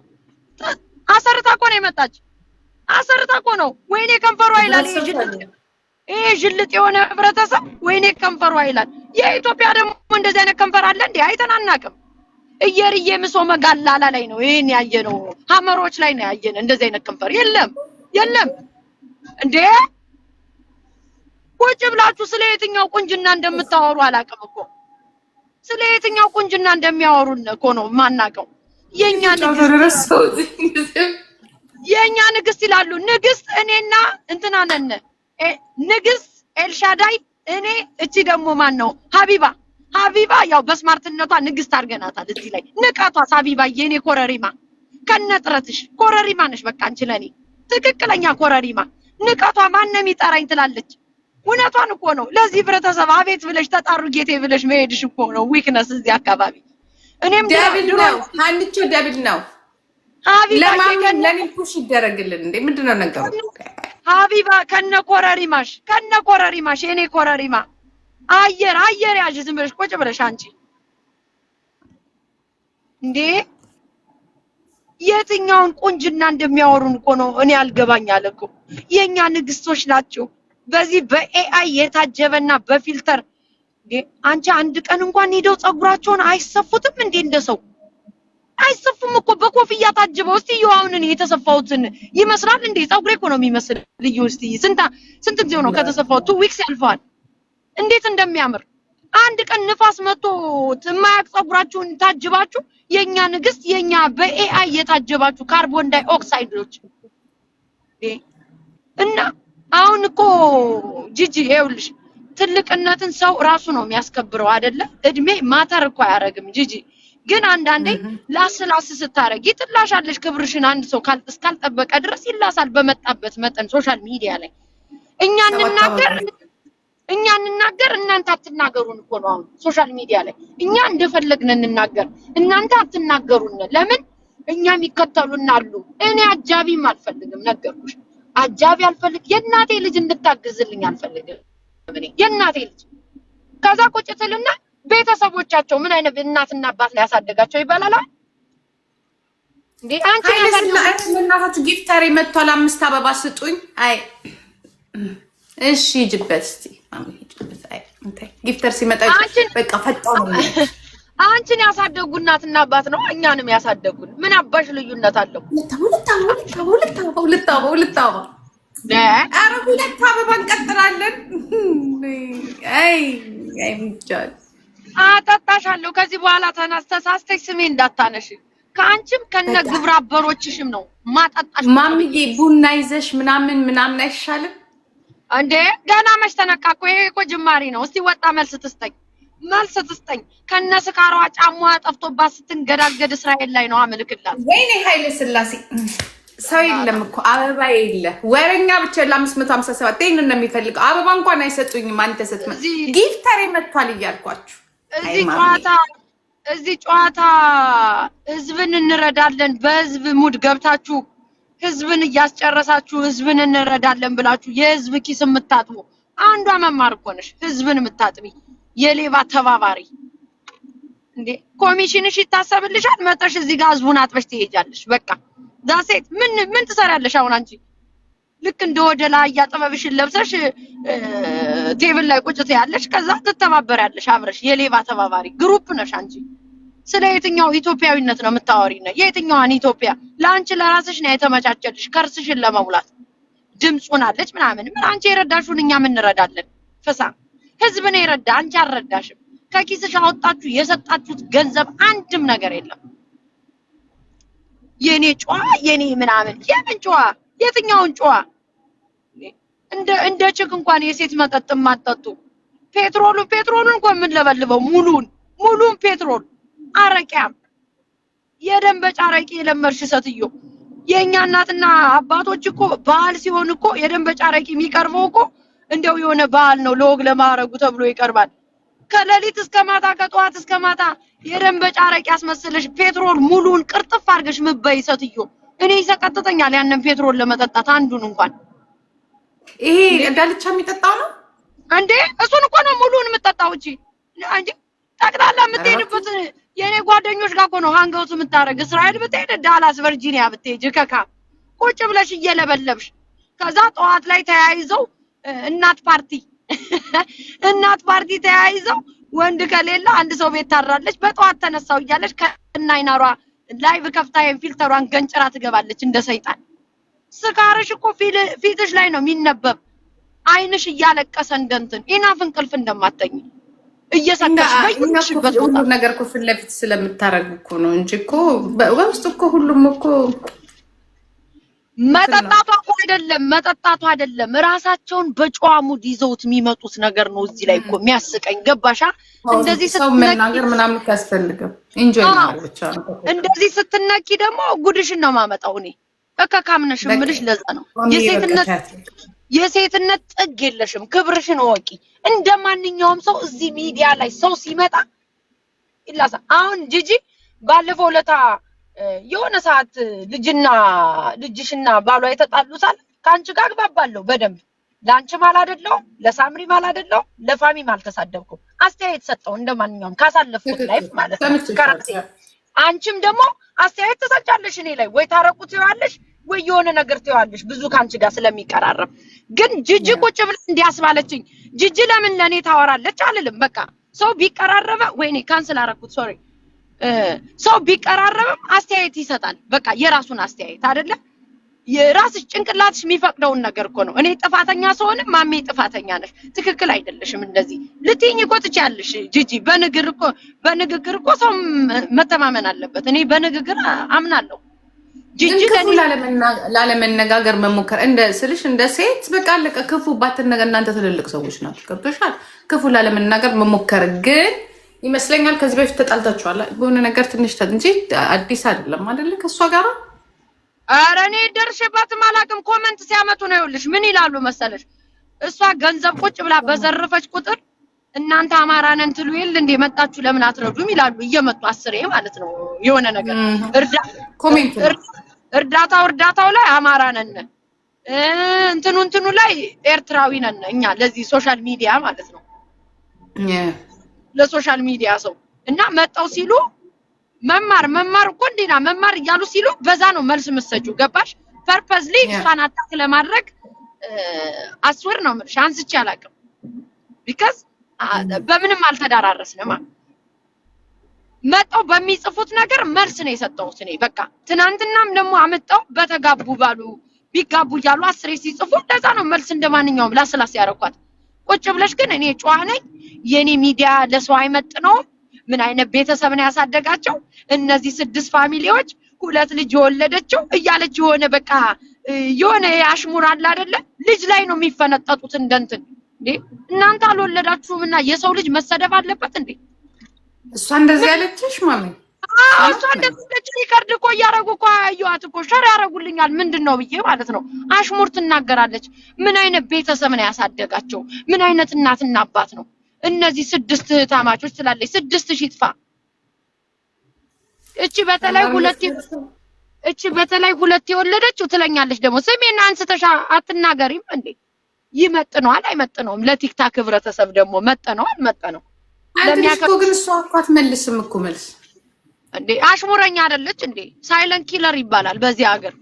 አሰርታ እኮ ነው የመጣች አሰርታ እኮ ነው ወይኔ ከንፈሯ ይላል ይሄ ጅልጥ የሆነ ህብረተሰብ ወይኔ ከንፈሯ ይላል የኢትዮጵያ ደግሞ እንደዚህ አይነት ከንፈር አለ እንዴ አይተናናቅም እየርዬ ምሶ መጋላላ ላይ ነው ይሄን ያየነው ሀመሮች ላይ ነው ያየነ እንደዚህ አይነት ከንፈር የለም እንዴ ቁጭ ብላችሁ ስለ የትኛው ቁንጅና እንደምታወሩ አላውቅም እኮ ስለ የትኛው ቁንጅና እንደሚያወሩን እኮ ነው ማናቀው የኛ ንግስት ይላሉ ንግስት እኔና እንትና ነን ንግስት ኤልሻዳይ እኔ እቺ ደግሞ ማን ነው ሀቢባ ያው በስማርትነቷ ንግስት አድርገናታል እዚህ ላይ ንቀቷ ሀቢባ የኔ ኮረሪማ ከነጥረትሽ ኮረሪማ ነሽ በቃ አንቺ ለኔ ትክክለኛ ኮረሪማ ንቀቷ ማንንም ይጠራኝ ትላለች እውነቷን እኮ ነው ለዚህ ህብረተሰብ አቤት ብለሽ ተጣሩ ጌቴ ብለሽ መሄድሽ እኮ ነው ዊክነስ እዚህ አካባቢ እኔም ዳቪድ ነው አንቺ ዳቪድ ነው ሀቢባ ለምን ፑሽ ይደረግልን እንዴ ምንድነው ነገሩ ሀቢባ ከነኮረሪማሽ የኔ ኮረሪማ አየር ያዥ ዝም ብለሽ ቁጭ ብለሽ አንቺ እንዴ የትኛውን ቁንጅና እንደሚያወሩን እኮ ነው እኔ አልገባኛል እኮ የኛ ንግስቶች ናቸው በዚህ በኤአይ የታጀበና በፊልተር አንቺ አንድ ቀን እንኳን ሄደው ጸጉራቸውን አይሰፉትም እንዴ እንደሰው አይሰፉም እኮ በኮፍያ ታጅበው እስቲ ይዋውንን የተሰፋውትን ይመስላል እንዴ ጸጉሬ እኮ ነው የሚመስል ልዩ እስቲ ስንት ጊዜ ነው ከተሰፋው 2 ዊክስ ያልፋል እንዴት እንደሚያምር አንድ ቀን ንፋስ መጥቶ የማያቅ ጸጉራችሁን ታጅባችሁ የኛ ንግስት የኛ በኤአይ የታጀባችሁ ካርቦን ዳይ ኦክሳይዶች እና አሁን እኮ ጂጂ ይኸውልሽ ትልቅነትን ሰው ራሱ ነው የሚያስከብረው አይደለ እድሜ ማተር እኮ አያረግም ጂጂ ግን አንዳንዴ ላስላስ ስታረጊ ትላሻለሽ ክብርሽን አንድ ሰው እስካልጠበቀ ድረስ ይላሳል በመጣበት መጠን ሶሻል ሚዲያ ላይ እኛ እንናገር እናንተ አትናገሩን እኮ ነው አሁን ሶሻል ሚዲያ ላይ እኛ እንደፈለግን እንናገር እናንተ አትናገሩን ለምን እኛ የሚከተሉናሉ እኔ አጃቢም አልፈልግም ነገርኩሽ አጃቢ አልፈልግ የእናቴ ልጅ እንድታግዝልኝ አልፈልግም እኔ የእናቴ ልጅ ከዛ ቁጭትልና ቤተሰቦቻቸው ምን አይነት እናትና አባት ላይ ያሳደጋቸው ይባላል እንዴ? አንቺ እናታችሁ ጊፍተር መጥቷል 5 አበባ ስጡኝ። አይ እሺ ጅበት እስቲ ማሚ ጅበት። አይ ጊፍተር ሲመጣ በቃ ፈጣው ነው። አንቺን ያሳደጉ እናትና አባት ነው እኛንም ያሳደጉን። ምን አባሽ ልዩነት አለው? ሁለት አበባ ኧረ 2 አበባ እንቀጥላለን። አይ ምጫል አጠጣሻለሁ። ከዚህ በኋላ ተሳስተሽ ስሜ እንዳታነሽ። ከአንቺም ከነ ግብረ አበሮችሽም ነው ማጠጣሽ። ማሚዬ ቡና ይዘሽ ምናምን አይሻልም እንዴ? ገና መች ተነቃቆ? ይሄ እኮ ጅማሬ ነው። እስቲ ወጣ መልስ ትስጠኝ። ከነ ስካሯ ጫማዋ ጠፍቶባት ስትንገዳገድ እስራኤል ላይ ነው አመልክላት። ወይኔ ኃይለ ሥላሴ ሰው የለም እኮ አበባ የለ ወረኛ ብቻ ለ557 ይሄንን ነው የሚፈልገው። አበባ እንኳን አይሰጡኝም። አንተ ስትመጣ ጊፍተር መጥቷል እያልኳችሁ እዚህ ጨዋታ ህዝብን እንረዳለን በህዝብ ሙድ ገብታችሁ ህዝብን እያስጨረሳችሁ ህዝብን እንረዳለን ብላችሁ የህዝብ ኪስ የምታጥቡ አንዷ መማር እኮ ነሽ። ህዝብን የምታጥቢ የሌባ ተባባሪ እንዴ! ኮሚሽንሽ ይታሰብልሻል። መጥተሽ እዚህ ጋር ህዝቡን አጥበሽ ትሄጃለሽ። በቃ ዳሴት ምን ትሰሪያለሽ አሁን አንቺ? ልክ እንደ ወደላ ያጠበብሽን ለብሰሽ ቴብል ላይ ቁጭ ትያለሽ። ከዛ ትተባበሪያለሽ አብረሽ። የሌባ ተባባሪ ግሩፕ ነሽ አንቺ። ስለ የትኛው ኢትዮጵያዊነት ነው የምታወሪና? የትኛዋን ኢትዮጵያ? ለአንቺ ለራስሽ ነው የተመቻቸልሽ ከርስሽን ለመሙላት ድምጹን አለች ምናምን። ምን አንቺ የረዳሽውን እኛ ምን እንረዳለን? ፍሳ ህዝብ ነው የረዳ፣ አንቺ አልረዳሽም። ከኪስሽ አወጣችሁ የሰጣችሁት ገንዘብ አንድም ነገር የለም። የኔ ጨዋ የኔ ምናምን የምን ጨዋ? የትኛውን ጨዋ? እንደ ችክ እንኳን የሴት መጠጥ ማጠጡ ፔትሮሉን እንኳን ምን ለበልበው ሙሉን ፔትሮል አረቂያም የደንበጫ አረቂ የለመርሽ ሴትዮ። የኛ እናትና አባቶች እኮ ባህል ሲሆን እኮ የደንበጫ አረቂ የሚቀርበው እኮ እንደው የሆነ ባህል ነው ለወግ ለማረጉ ተብሎ ይቀርባል። ከሌሊት እስከ ማታ ከጧት እስከ ማታ የደንበጫ አረቂ ያስመስልሽ ፔትሮል ሙሉን ቅርጥፍ አድርገሽ ምበይ ሴትዮ። እኔ ይሰቀጥተኛል ያንን ፔትሮል ለመጠጣት አንዱን እንኳን። ይሄ ዳልቻ የሚጠጣው ነው እንዴ? እሱን እኮ ነው ሙሉን የምጠጣው እንጂ አንቺ ጠቅላላ የምትሄድበት የኔ ጓደኞች ጋር እኮ ነው ሃንጋውት የምታረግ። እስራኤል ብትሄድ፣ ዳላስ ቨርጂኒያ ብትሄድ ከካ ቁጭ ብለሽ እየለበለብሽ ከዛ ጠዋት ላይ ተያይዘው እናት ፓርቲ ተያይዘው ወንድ ከሌለ አንድ ሰው ቤት ታራለች። በጠዋት ተነሳው እያለች ከናይናሯ ላይቭ ከፍታዬን ፊልተሯን ገንጭራ ትገባለች እንደ ሰይጣን። ስካርሽ እኮ ፊትሽ ላይ ነው የሚነበብ። አይንሽ እያለቀሰ እንደንትን ኢናፍ እንቅልፍ እንደማተኝ እየሰከሽ በይሽበት ሁሉ ነገር እኮ ፊት ለፊት ስለምታረግ እኮ ነው እንጂ እኮ በውስጥ እኮ ሁሉም እኮ መጠጣቱ አይደለም ራሳቸውን በጨዋ ሙድ ይዘውት የሚመጡት ነገር ነው። እዚህ ላይ እኮ የሚያስቀኝ ገባሻ? እንደዚህ ስትነገር ምናምን ያስፈልገው ኢንጆይ ማድረግ ብቻ ነው። እንደዚህ ስትነቂ ደግሞ ጉድሽን ነው ማመጣው። እኔ እከካምነሽ ምልሽ ለዛ ነው የሴትነት ጥግ የለሽም። ክብርሽን ወቂ። እንደማንኛውም ሰው እዚህ ሚዲያ ላይ ሰው ሲመጣ ይላሳ። አሁን ጂጂ ባለፈው ለታ የሆነ ሰዓት ልጅሽና ባሏ የተጣሉታል። ካንቺ ጋር ግባባለሁ በደንብ ላንቺ ማል አይደለው ለሳምሪ ማል አይደለው ለፋሚ ማል ተሳደብኩ። አስተያየት ሰጠው እንደማንኛውም ካሳለፍኩት ላይፍ ማለት ነው። ከራሴ አንቺም ደግሞ አስተያየት ተሰጫለሽ እኔ ላይ ወይ ታረቁት ይዋለሽ ወይ የሆነ ነገር ትይዋለሽ ብዙ ካንቺ ጋር ስለሚቀራረብ። ግን ጂጂ ቁጭ ብላ እንዲያስባለችኝ ጂጂ ለምን ለኔ ታወራለች አልልም። በቃ ሰው ቢቀራረበ ወይኔ ካንስል አረኩት ሶሪ ሰው ቢቀራረብም አስተያየት ይሰጣል። በቃ የራሱን አስተያየት አይደለ? የራስሽ ጭንቅላትሽ የሚፈቅደውን ነገር እኮ ነው። እኔ ጥፋተኛ ስሆን ማሜ ጥፋተኛ ነሽ፣ ትክክል አይደለሽም እንደዚህ ልትይኝ እኮ ትችያለሽ ጂጂ። በንግግር እኮ ሰው መተማመን አለበት። እኔ በንግግር አምናለሁ። ጂጂ ላለመነጋገር መሞከር እንደ ሴት በቃ አለቀ። ክፉ ባትነገር እናንተ ትልልቅ ሰዎች ናችሁ፣ ገብቶሻል? ክፉ ላለመናገር መሞከር ግን ይመስለኛል ከዚህ በፊት ተጣልታችኋል በሆነ ነገር ትንሽ እንጂ አዲስ አይደለም አይደለ? ከሷ ጋር ኧረ እኔ ደርሼባትም አላውቅም። ኮመንት ሲያመጡ ነው ይኸውልሽ ምን ይላሉ መሰለሽ? እሷ ገንዘብ ቁጭ ብላ በዘረፈች ቁጥር እናንተ አማራ ነን ትሉ ይል እንደ መጣችሁ ለምን አትረዱም ይላሉ እየመጡ አስሬ ማለት ነው። የሆነ ነገር እርዳታው ላይ አማራ ነን እንትኑ ላይ ኤርትራዊ ነን እኛ ለዚህ ሶሻል ሚዲያ ማለት ነው። ለሶሻል ሚዲያ ሰው እና መጣው ሲሉ መማር እኮ እንዴና መማር እያሉ ሲሉ በዛ ነው መልስ የምትሰጪው ገባሽ ፐርፐዝሊ እሷን አታክ ለማድረግ አስወር ነው ማለት አንስቼ አላውቅም ቢካዝ በምንም አልተዳራረስንም መጣው በሚጽፉት ነገር መልስ ነው የሰጠሁት እኔ በቃ ትናንትናም ደግሞ አመጣው በተጋቡ ባሉ ቢጋቡ ያሉ አስሬ ሲጽፉ ለዛ ነው መልስ እንደማንኛውም ላስላስ ያረኳት ቁጭ ብለሽ ግን እኔ ጨዋ ነኝ የኔ ሚዲያ ለሰው አይመጥነው ምን አይነት ቤተሰብ ነው ያሳደጋቸው እነዚህ 6 ፋሚሊዎች 2 ልጅ የወለደችው እያለች የሆነ በቃ የሆነ ያሽሙር አለ አይደለ ልጅ ላይ ነው የሚፈነጠጡት እንደንትን እንዴ እናንተ አልወለዳችሁምና የሰው ልጅ መሰደብ አለበት እንዴ እሷ እንደዚህ ያለችሽ ማሚ እሷ እንደዚህ ሪከርድ እኮ ያረጉ እኮ አዩአት እኮ ሸር ያረጉልኛል ምንድነው ብዬ ማለት ነው አሽሙር ትናገራለች ምን አይነት ቤተሰብ ነው ያሳደጋቸው ምን አይነት እናትና አባት ነው እነዚህ 6 ታማቾች ስላለች 6000 ይጥፋ እቺ በተለይ ሁለት የወለደችው ትለኛለች ደግሞ ስሜና አንስተሻ አትናገሪም እንዴ ይመጥነዋል አይመጥነውም ለቲክታክ ህብረተሰብ ደግሞ መጠነው ለሚያከው ግን እሷ አቋት መልስም እኮ መልስ እንዴ አሽሙረኛ አይደለች እንዴ ሳይለንት ኪለር ይባላል በዚህ ሀገር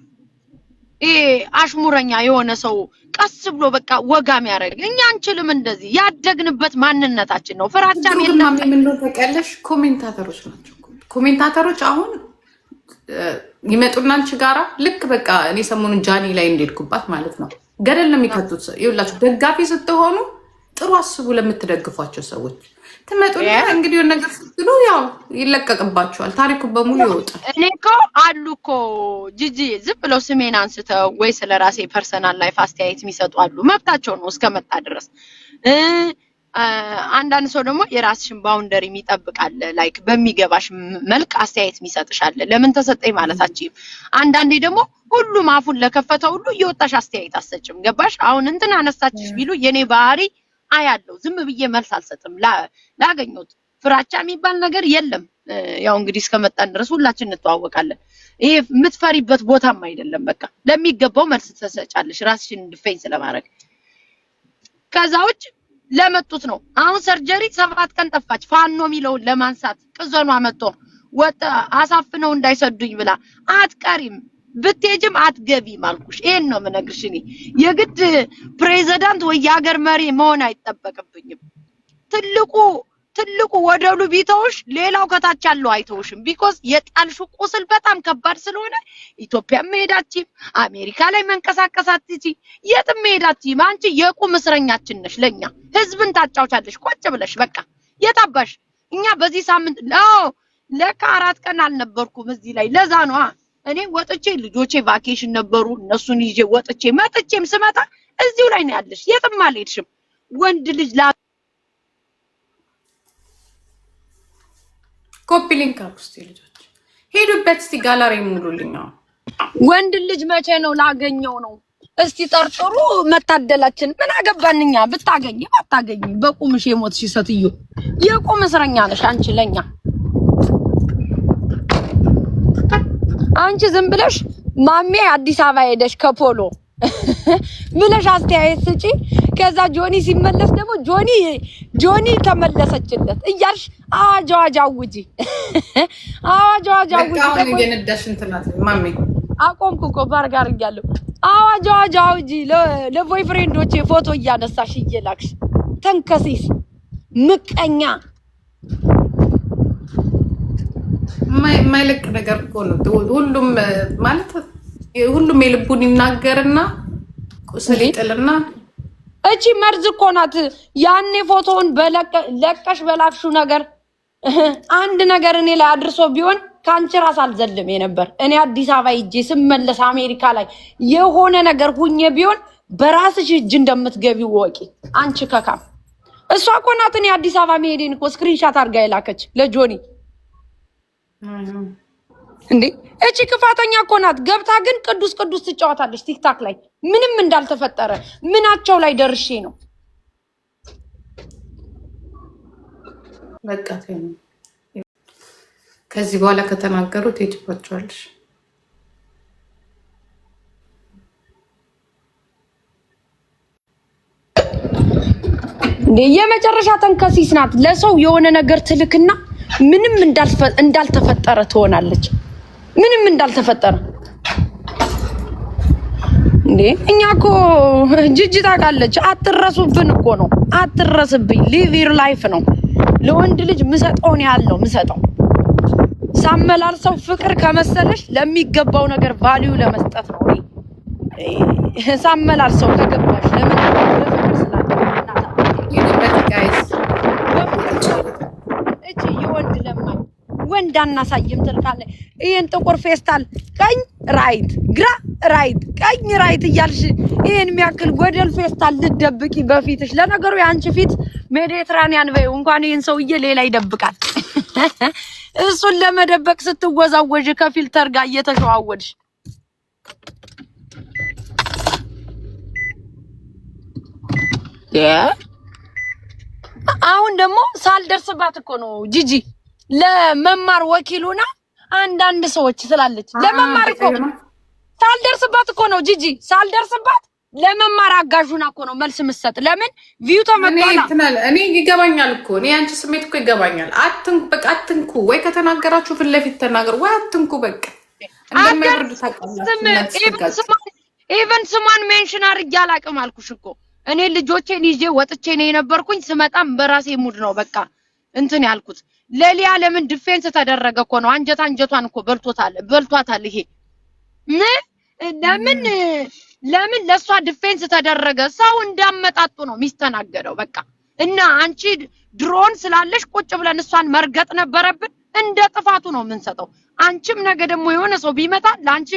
አሽሙረኛ የሆነ ሰው ቀስ ብሎ በቃ ወጋም ያረግ እኛ አንችልም እንደዚህ ያደግንበት ማንነታችን ነው ፍራቻም የለም ምን ነው ተቀለሽ ኮሜንታተሮች ናቸው ኮሜንታተሮች አሁን ይመጡና አንቺ ጋራ ልክ በቃ እኔ ሰሞኑን ጃኒ ላይ እንደልኩባት ማለት ነው ገደል ነው የሚከቱት ይውላችሁ ደጋፊ ስትሆኑ ጥሩ አስቡ ለምትደግፏቸው ሰዎች ትመጡና እንግዲህ የሆነ ነገር ስትሉ ያው ይለቀቅባቸዋል ታሪኩ በሙሉ ይወጣል እኔ እኮ አሉ እኮ ጂጂ ዝም ብለው ስሜን አንስተው ወይ ስለራሴ ፐርሰናል ላይፍ አስተያየት የሚሰጡ አሉ መብታቸው ነው እስከመጣ ድረስ አንዳንድ ሰው ደግሞ የራስሽን ባውንደሪ የሚጠብቃል ላይክ በሚገባሽ መልክ አስተያየት የሚሰጥሻል ለምን ተሰጠኝ ማለታችን አንዳንዴ ደግሞ ሁሉም አፉን ለከፈተው ሁሉ እየወጣሽ አስተያየት አሰጭም ገባሽ አሁን እንትን አነሳችሽ ቢሉ የኔ ባህሪ አያለው ዝም ብዬ መልስ አልሰጥም ላገኙት ፍራቻ የሚባል ነገር የለም ያው እንግዲህ እስከመጣን ድረስ ሁላችን እንተዋወቃለን ይሄ የምትፈሪበት ቦታም አይደለም በቃ ለሚገባው መልስ ተሰጫለሽ ራስሽን ዲፌንስ ለማድረግ ከዛውጭ ለመጡት ነው አሁን ሰርጀሪ 7 ቀን ጠፋች ፋኖ ሚለውን ለማንሳት ቅዘኗ መጥቶ ወጣ አሳፍነው እንዳይሰዱኝ ብላ አትቀሪም ብትሄጂም አትገቢም አልኩሽ ይሄን ነው መነግርሽ እኔ የግድ ፕሬዝዳንት ወይ የሀገር መሪ መሆን አይተበቅብኝም ትልቁ ወደሉ ቢተውሽ ሌላው ከታች ያለው አይተውሽም ቢኮዝ የጣልሹ ቁስል በጣም ከባድ ስለሆነ ኢትዮጵያ መሄዳችም አሜሪካ ላይ መንቀሳቀሳት እቺ የትም መሄዳችም አንቺ የቁም እስረኛችን ነሽ ለኛ ህዝብን ታጫውቻለሽ ቁጭ ብለሽ በቃ የታባሽ እኛ በዚህ ሳምንት ለካ 4 ቀን አልነበርኩም እዚህ ላይ ለዛ ነው እኔ ወጥቼ ልጆቼ ቫኬሽን ነበሩ እነሱን ይዤ ወጥቼ መጥቼም ስመጣ እዚሁ ላይ ነው ያለሽ የትም አልሄድሽም ወንድ ልጅ ኮፒ ሊንክ አውስቲ ልጆች ሄዱበት እስቲ ጋላሪ ሙሉልኝ ወንድ ልጅ መቼ ነው ላገኘው ነው እስቲ ጠርጥሩ መታደላችን ምን አገባንኛ ብታገኝ ባታገኝ በቁምሽ የሞትሽ ሰትዩ የቁም እስረኛ ነሽ አንቺ ለኛ አንቺ ዝም ብለሽ ማሜ አዲስ አበባ ሄደሽ ከፖሎ ብለሽ አስተያየት ስጪ ከዛ ጆኒ ሲመለስ ደግሞ ጆኒ ተመለሰችለት እያልሽ አዋጅ አውጂ አሁን የነዳሽ እንትናት ማሜ አቆምኩ እኮ ባርጋር እያለሁ አዋጅ አውጂ ለቦይፍሬንዶቼ ፎቶ እያነሳሽ እየላክሽ ተንከሲስ ምቀኛ ማይለቅ ነገር እኮ ነው ሁሉም ማለት ሁሉም የልቡን ይናገርና ቁስል ይጥልና እቺ መርዝ እኮ ናት ያኔ ፎቶውን ለቀሽ በላክሹ ነገር አንድ ነገር እኔ ላይ አድርሶ ቢሆን ካንቺ ራስ አልዘልም ነበር እኔ አዲስ አበባ ሂጄ ስመለስ አሜሪካ ላይ የሆነ ነገር ሁኜ ቢሆን በራስሽ እጅ እንደምትገቢ ወቂ አንቺ ከካም እሷ እኮ ናት እኔ አዲስ አበባ መሄዴን እኮ ስክሪንሻት አድርጋ የላከች ለጆኒ እንዴ እቺ ክፋተኛ እኮ ናት ገብታ ግን ቅዱስ ትጫወታለች ቲክታክ ላይ ምንም እንዳልተፈጠረ ምናቸው ላይ ደርሼ ነው በቃ ከዚህ በኋላ ከተናገሩት ትሄጂባቸዋለሽ እንዴ የመጨረሻ ተንከሲስ ናት። ለሰው የሆነ ነገር ትልክና ምንም እንዳልተፈጠረ ትሆናለች። ምንም እንዳልተፈጠረ እንዴ እኛኮ ጂጂ ታውቃለች። አትረሱብን እኮ ነው። አትረስብኝ። ሊቭ ዩር ላይፍ ነው። ለወንድ ልጅ ምሰጠውን ያህል ነው ምሰጠው። ሳመላልሰው ፍቅር ከመሰለሽ ለሚገባው ነገር ቫልዩ ለመስጠት ነው። ሳመላልሰው ከገባሽ ለምን በፍቅር ስላልተናታ እቺ የወንድ ለማኝ ወንድ አናሳይም ትልካለች። ይሄን ጥቁር ፌስታል ቀኝ ራይት ግራ ራይት ቀኝ ራይት እያልሽ ይሄን የሚያክል ጎደል ፌስታል ልትደብቂ በፊትሽ። ለነገሩ ያንቺ ፊት ሜዲትራኒያን በይው እንኳን ይሄን ሰውዬ ሌላ ይደብቃል። እሱን ለመደበቅ ስትወዛወዥ ከፊልተር ጋር እየተሸዋወድሽ አሁን ደግሞ ሳልደርስባት እኮ ነው ጂጂ ለመማር ወኪሉና አንዳንድ ሰዎች ስላለች ለመማር እኮ ሳልደርስባት እኮ ነው ጂጂ ሳልደርስባት ለመማር አጋዡና እኮ ነው መልስ መስጠት። ለምን ቪው ተመጣጣ እኔ ይገባኛል እኮ እኔ አንቺ ስሜት እኮ ይገባኛል። አትንኩ በቃ አትንኩ። ወይ ከተናገራችሁ ፊት ለፊት ተናገሩ፣ ወይ አትንኩ በቃ እንደማይወርዱ ታውቃላችሁ። ኢቨን ስሟን ሜንሽን አድርጌ አላውቅም አልኩሽ እኮ። እኔ ልጆቼን ይዤ ወጥቼ ነው የነበርኩኝ። ስመጣም በራሴ ሙድ ነው በቃ እንትን ያልኩት። ለሊያ ለምን ዲፌንስ ተደረገ እኮ ነው። አንጀቷን እኮ በልቷታል። ይሄ ለምን ለሷ ዲፌንስ ተደረገ? ሰው እንዳመጣጡ ነው ሚስተናገደው በቃ። እና አንቺ ድሮን ስላለሽ ቁጭ ብለን እሷን መርገጥ ነበረብን። እንደ ጥፋቱ ነው የምንሰጠው። አንቺም ነገ ደግሞ የሆነ ሰው ቢመጣ ለአንቺ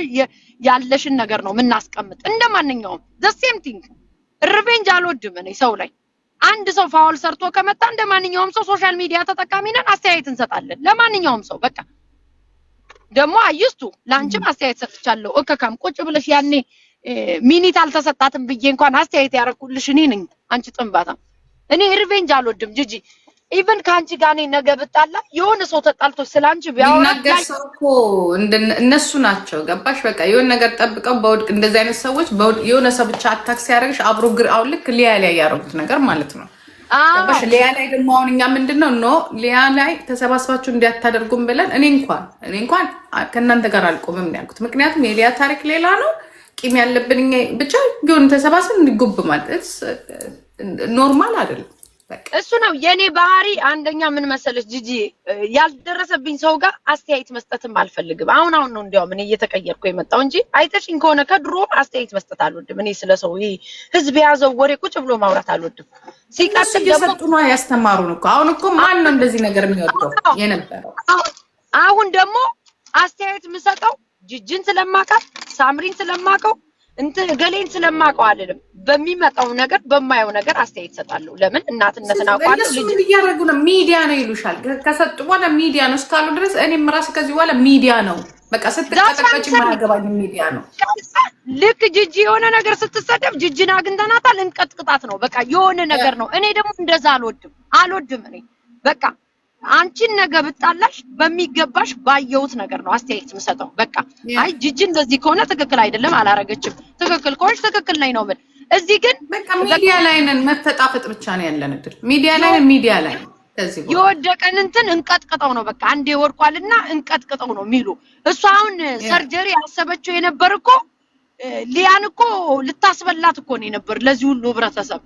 ያለሽን ነገር ነው የምናስቀምጥ እንደማንኛውም the same thing። ሪቬንጅ አልወድም እኔ ሰው ላይ። አንድ ሰው ፋውል ሰርቶ ከመጣ እንደማንኛውም ሰው ሶሻል ሚዲያ ተጠቃሚ ነን፣ አስተያየት እንሰጣለን ለማንኛውም ሰው በቃ። ደግሞ አይስቱ ለአንቺም አስተያየት ሰጥቻለሁ። እከካም ቁጭ ብለሽ ያኔ ሚኒት አልተሰጣትም ብዬ እንኳን አስተያየት ያረኩልሽ እኔ ነኝ። አንቺ ጥንባታ እኔ ሪቬንጅ አልወድም ጂጂ። ኢቭን ካንቺ ጋር እኔ ነገ ብጣላ የሆነ ሰው ተጣልቶሽ ስላንቺ ቢያወራ ሰው እኮ እነሱ ናቸው ገባሽ? በቃ የሆነ ነገር ጠብቀው በውድቅ እንደዚህ አይነት ሰዎች የሆነ ሰው ብቻ አታክ ሲያደርግሽ አብሮ አሁን ልክ ሊያ ላይ ያደረጉት ነገር ማለት ነው ገባሽ? ሊያ ላይ ደግሞ አሁን እኛ ምንድነው ሊያ ላይ ተሰባስባችሁ እንዲያታደርጉም ብለን እኔ እንኳን ከእናንተ ጋር አልቆምም ነው ያልኩት። ምክንያቱም የሊያ ታሪክ ሌላ ነው። ቂም ያለብን እኛ ብቻ ቢሆን ተሰባስበን እንዲጉብ ማለት ኖርማል አይደለም። እሱ ነው የኔ ባህሪ። አንደኛ ምን መሰለሽ ጂጂ፣ ያልደረሰብኝ ሰው ጋር አስተያየት መስጠትም አልፈልግም። አሁን ነው እንዲያውም እኔ እየተቀየርኩ የመጣው እንጂ አይተሽኝ ከሆነ ከድሮ አስተያየት መስጠት አልወድም። እኔ ስለሰው ይሄ ህዝብ የያዘው ወሬ ቁጭ ብሎ ማውራት አልወድም። ሲቀጥል ደግሞ ነው ያስተማሩን እኮ። አሁን እኮ ማን ነው እንደዚህ ነገር የሚወደው የነበረው? አሁን ደግሞ አስተያየት የምሰጠው ጂጂን ስለማውቃት ሳምሪን ስለማውቀው እንትን ገሌን ስለማውቀው አይደለም። በሚመጣው ነገር በማየው ነገር አስተያየት ሰጣለሁ። ለምን እናትነትን አውቃለሁ። ልጅ እያደረጉ ነው። ሚዲያ ነው ይሉሻል። ከሰጡ በኋላ ሚዲያ ነው እስካሉ ድረስ እኔም ራስ ከዚህ በኋላ ሚዲያ ነው በቃ። ስትቀጠቀጭ ማገባኝ ሚዲያ ነው። ልክ ጂጂ የሆነ ነገር ስትሰደብ ጂጂን አግኝተናታል እንቀጥቅጣት ነው በቃ። የሆነ ነገር ነው። እኔ ደግሞ እንደዛ አልወድም እኔ በቃ። አንቺን ነገ ብጣላሽ በሚገባሽ ባየሁት ነገር ነው አስተያየት የምሰጠው በቃ። አይ ጂጂ እንደዚህ ከሆነ ትክክል አይደለም አላረገችም፣ ትክክል ከሆነች ትክክል ነኝ ነው ምን። እዚህ ግን በቃ ሚዲያ ላይ ነን፣ መተጣፈጥ ብቻ ነው ያለን እድል። ሚዲያ ላይ ከዚህ የወደቀን እንትን እንቀጥቅጠው ነው በቃ። አንዴ ወድቋልና እንቀጥቅጠው ነው የሚሉ። እሱ አሁን ሰርጀሪ ያሰበችው የነበር እኮ ሊያን እኮ ልታስበላት እኮ ነው የነበር ለዚህ ሁሉ ህብረተሰብ።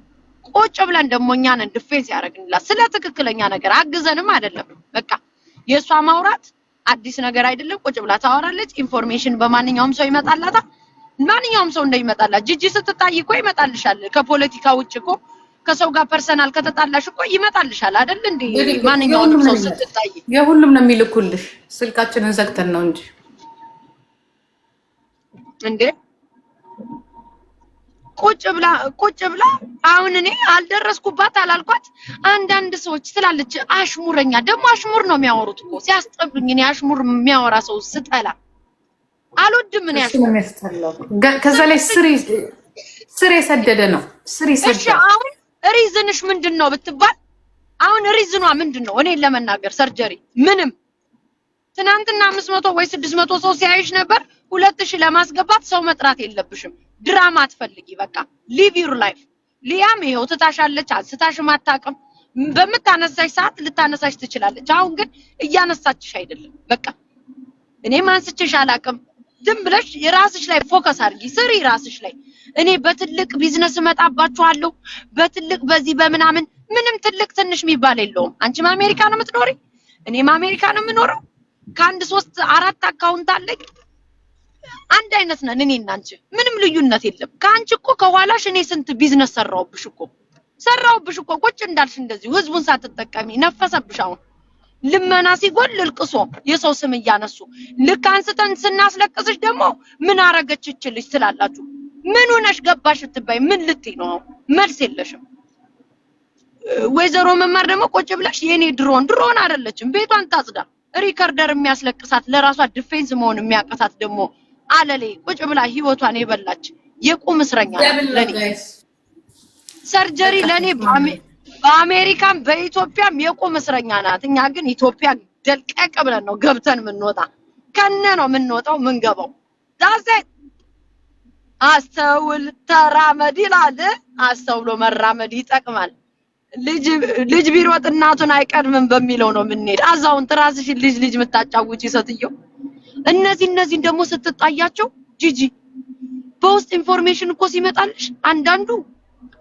ቁጭ ብለን ደግሞ እኛን ዲፌንስ ያደርግንላት ስለ ትክክለኛ ነገር አግዘንም አይደለም በቃ። የሷ ማውራት አዲስ ነገር አይደለም። ቁጭ ብላ ታወራለች። ኢንፎርሜሽን በማንኛውም ሰው ይመጣላታ። ማንኛውም ሰው እንደሚመጣላት ጂጂ ስትታይ እኮ ይመጣልሻል። ከፖለቲካ ውጭ እኮ ከሰው ጋር ፐርሰናል ከተጣላሽ እኮ ይመጣልሻል አይደል እንዴ? ማንኛውም ሰው ስትታይ የሁሉም ነው የሚልኩልሽ። ስልካችንን ዘግተን ነው እንጂ እንዴ ቁጭ ብላ አሁን እኔ አልደረስኩባት አላልኳት። አንዳንድ ሰዎች ስላለች አሽሙረኛ ደግሞ አሽሙር ነው የሚያወሩት እኮ ሲያስጠብኝ። እኔ አሽሙር የሚያወራ ሰው ስጠላ አልወድም። እኔ አሽሙር ከዛ ላይ ስር የሰደደ ነው። እሺ አሁን ሪዝንሽ ምንድነው ብትባል አሁን ሪዝኗ ምንድነው? እኔን ለመናገር ሰርጀሪ ምንም ትናንትና 500 ወይ 600 ሰው ሲያይሽ ነበር። 2000 ለማስገባት ሰው መጥራት የለብሽም። ድራማ አትፈልጊ በቃ ሊቭ ዩር ላይፍ። ሊያም ይሄው ትታሻለች፣ አንስታሽም አታውቅም። በምታነሳሽ ሰዓት ልታነሳሽ ትችላለች። አሁን ግን እያነሳችሽ አይደለም። በቃ እኔም አንስቼሽ አላውቅም። ዝም ብለሽ የራስሽ ላይ ፎከስ አድርጊ፣ ስሪ ራስሽ ላይ። እኔ በትልቅ ቢዝነስ እመጣባችኋለሁ፣ በትልቅ በዚህ በምናምን ምንም ትልቅ ትንሽ የሚባል የለውም። አንቺም አሜሪካ ነው የምትኖሪ፣ እኔም አሜሪካ ነው የምኖረው። ከአንድ 3 4 አካውንት አለኝ። አንድ አይነት ነን እኔና አንቺ፣ ምንም ልዩነት የለም። ከአንቺ እኮ ከኋላሽ እኔ ስንት ቢዝነስ ሰራውብሽ እኮ ቁጭ እንዳልሽ እንደዚህ ህዝቡን ሳትጠቀሚ ነፈሰብሽ። አሁን ልመና ሲጎል ልልቅሶ የሰው ስም እያነሱ ልክ አንስተን ስናስለቅስሽ ደግሞ ምን አረገችልሽ ትላላችሁ። ምን ሆነሽ ገባሽ ትባይ ምን ልትይ ነው? መልስ የለሽም። ወይዘሮ መማር ደግሞ ቁጭ ብለሽ የኔ ድሮን አይደለችም፣ ቤቷን ታጽዳ። ሪከርደር የሚያስለቅሳት ለራሷ ዲፌንስ መሆን የሚያቀታት ደግሞ አለሌ ቁጭ ብላ ህይወቷን የበላች የቁም እስረኛ ለኔ ሰርጀሪ ለኔ በአሜሪካም በኢትዮጵያም የቁም እስረኛ ናት። እኛ ግን ኢትዮጵያ ደልቀቅ ብለን ነው ገብተን የምንወጣ፣ ከነ ነው የምንወጣው የምንገባው። ዳሴ አስተውል ተራመድ ይላል። አስተውሎ መራመድ ይጠቅማል። ልጅ ቢሮጥ እናቱን አይቀድምም በሚለው ነው የምንሄድ። አዛውንት ራስሽን ልጅ የምታጫውጪ ሴትዮ። እነዚህን ደግሞ ስትጣያቸው ጂጂ በውስጥ ኢንፎርሜሽን እኮ ሲመጣልሽ አንዳንዱ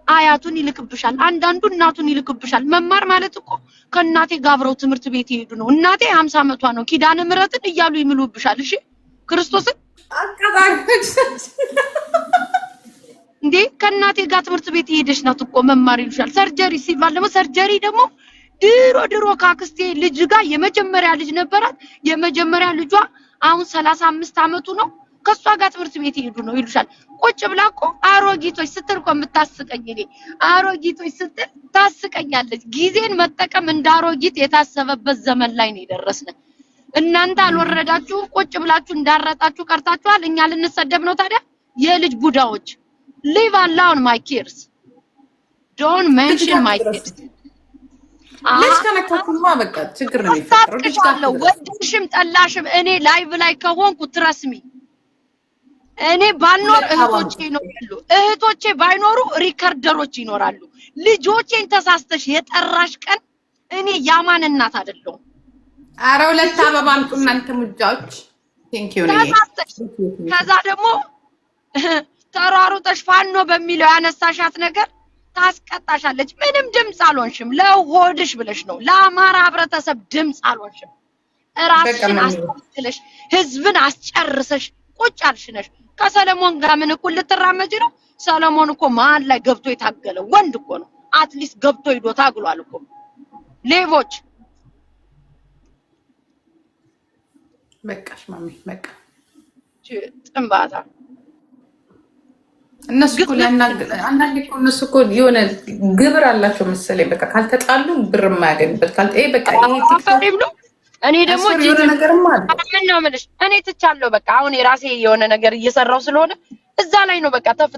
አያቱን ይልክብሻል፣ አንዳንዱ እናቱን ይልክብሻል። መማር ማለት እኮ ከእናቴ ጋር አብረው ትምህርት ቤት ይሄዱ ነው። እናቴ 50 ዓመቷ ነው ኪዳነ ምሕረትን እያሉ ይምሉብሻል። እሺ ክርስቶስን አቀጣሪዎች እንዴ ከእናቴ ጋር ትምህርት ቤት ይሄደሽ ናት እኮ መማር ይሉሻል። ሰርጀሪ ሲባል ደግሞ ሰርጀሪ ደግሞ ድሮ ካክስቴ ልጅ ጋር የመጀመሪያ ልጅ ነበራት። የመጀመሪያ ልጇ አሁን 35 ዓመቱ ነው። ከሷ ጋር ትምህርት ቤት ይሄዱ ነው ይሉሻል። ቁጭ ብላ እኮ አሮጊቶች ስትል እኮ የምታስቀኝ እኔ አሮጊቶች ስትል ታስቀኛለች። ጊዜን መጠቀም እንደ አሮጊት የታሰበበት ዘመን ላይ ነው የደረስነው። እናንተ አልወረዳችሁ ቁጭ ብላችሁ እንዳረጣችሁ ቀርታችኋል። እኛ ልንሰደብ ነው ታዲያ? የልጅ ቡዳዎች live alone my kids, don't mention my kids። ልጅ ከነካኩማ በቃ ችግር ነው የሚፈጠረው። ወድሽም ጠላሽም እኔ ላይቭ ላይ ከሆንኩ ትረስሚ እኔ ባልኖር እህቶቼ ይኖራሉ፣ እህቶቼ ባይኖሩ ሪከርደሮች ይኖራሉ። ልጆቼን ተሳስተሽ የጠራሽ ቀን እኔ ያማን እናት አይደለሁም። ኧረ 2 አበባ አምጡ እናንተ ሙጃዎች። ቴንክ ዩ ነኝ። ከዛ ደግሞ ተሯሩጠሽ ፋኖ በሚለው ያነሳሻት ነገር ታስቀጣሻለች። ምንም ድምጽ አልሆንሽም። ለሆድሽ ብለሽ ነው። ለአማራ ህብረተሰብ ድምጽ አልሆንሽም። ራስሽን አስቀጥለሽ ህዝብን አስጨርሰሽ ቁጭ አልሽ ነሽ። ከሰለሞን ጋር ምን እኮ ልትራመጂ ነው? ሰለሞን እኮ መሀል ላይ ገብቶ የታገለ ወንድ እኮ ነው። አትሊስት ገብቶ ሂዶ ታግሏል እኮ። ሌቦች በቃሽ ማሚ በቃ ጥንባታ እነሱ እኮ አንዳንዴ እኮ እነሱ እኮ የሆነ ግብር አላቸው መሰለኝ። በቃ ካልተጣሉ ብር የማያገኙበት በቃ ይሄ ቲክቶክ እኔ ደግሞ ምን ነው የምልሽ እኔ ትቻለሁ። በቃ አሁን የራሴ የሆነ ነገር እየሰራው ስለሆነ እዛ ላይ ነው በቃ ተፍ